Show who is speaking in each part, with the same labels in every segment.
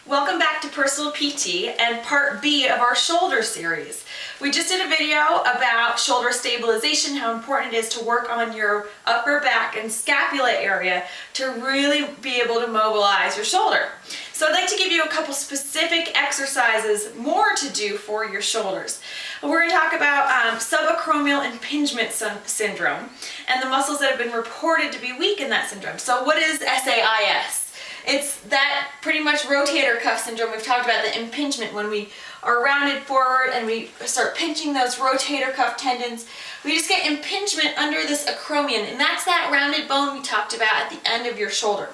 Speaker 1: Welcome back to Personal PT and part B of our shoulder series. We just did a video about shoulder stabilization, how important it is to work on your upper back and scapula area to really be able to mobilize your shoulder. So I'd like to give you a couple specific exercises more to do for your shoulders. We're going to talk about subacromial impingement syndrome and the muscles that have been reported to be weak in that syndrome. So what is SAIS? It's that pretty much rotator cuff syndrome. We've talked about the impingement when we are rounded forward and we start pinching those rotator cuff tendons. We just get impingement under this acromion, and that's that rounded bone we talked about at the end of your shoulder.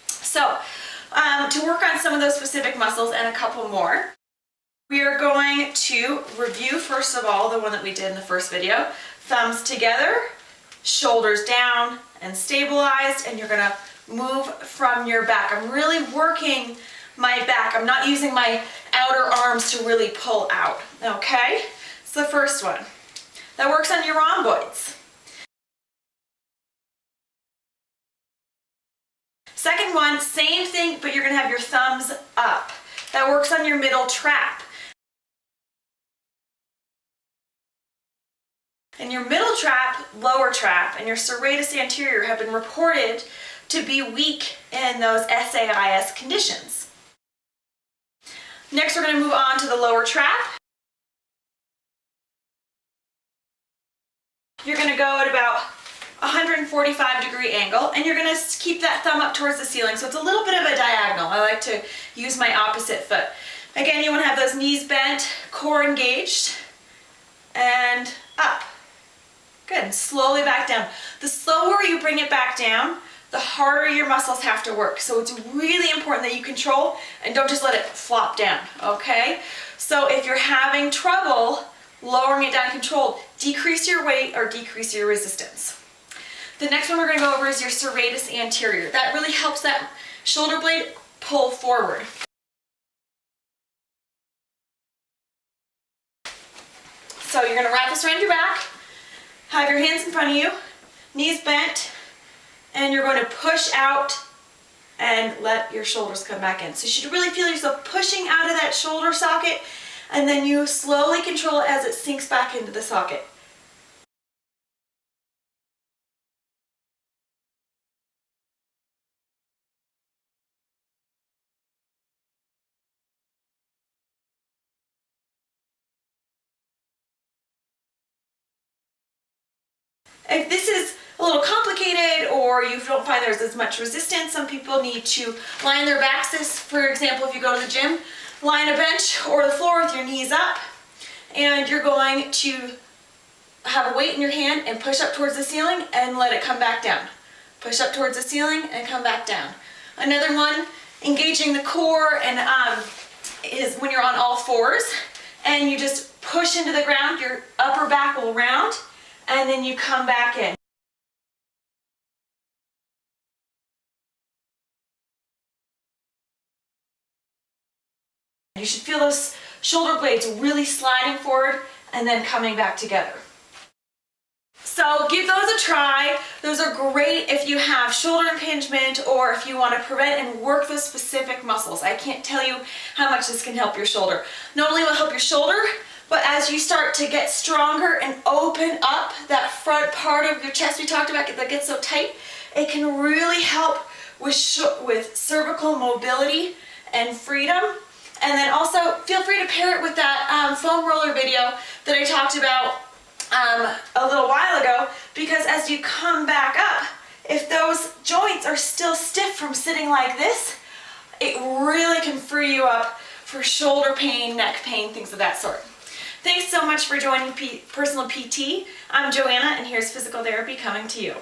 Speaker 1: So to work on some of those specific muscles and a couple more, we are going to review first of all the one that we did in the first video. Thumbs together, shoulders down and stabilized, and you're going to move from your back. I'm really working my back. I'm not using my outer arms to really pull out. Okay? It's the first one. That works on your rhomboids. Second one, same thing, but you're going to have your thumbs up. That works on your middle trap. And your middle trap, lower trap, and your serratus anterior have been reported to be weak in those SAIS conditions. Next, we're going to move on to the lower trap. You're going to go at about 145-degree angle, and you're going to keep that thumb up towards the ceiling, so it's a little bit of a diagonal. I like to use my opposite foot. Again, you want to have those knees bent, core engaged, and up. Good, and slowly back down. The slower you bring it back down, the harder your muscles have to work. So it's really important that you control and don't just let it flop down, okay? So if you're having trouble lowering it down controlled, decrease your weight or decrease your resistance. The next one we're going to go over is your serratus anterior. That really helps that shoulder blade pull forward. So you're going to wrap this around your back, have your hands in front of you, knees bent, and you're going to push out and let your shoulders come back in. So you should really feel yourself pushing out of that shoulder socket, and then you slowly control it as it sinks back into the socket. If this is a little complicated or you don't find there's as much resistance, some people need to lie on their backs. This, for example, if you go to the gym, lie on a bench or the floor with your knees up, and you're going to have a weight in your hand and push up towards the ceiling and let it come back down. Push up towards the ceiling and come back down. Another one, engaging the core, and is when you're on all fours and you just push into the ground, your upper back will round, and then you come back in. You should feel those shoulder blades really sliding forward and then coming back together. So give those a try. Those are great if you have shoulder impingement or if you want to prevent and work those specific muscles. I can't tell you how much this can help your shoulder. Not only will it help your shoulder, but as you start to get stronger and open up that front part of your chest we talked about that gets so tight, it can really help with cervical mobility and freedom. And then also feel free to pair it with that foam roller video that I talked about a little while ago, because as you come back up, if those joints are still stiff from sitting like this, it really can free you up for shoulder pain, neck pain, things of that sort. Thanks so much for joining Personal PT. I'm Joanna, and here's physical therapy coming to you.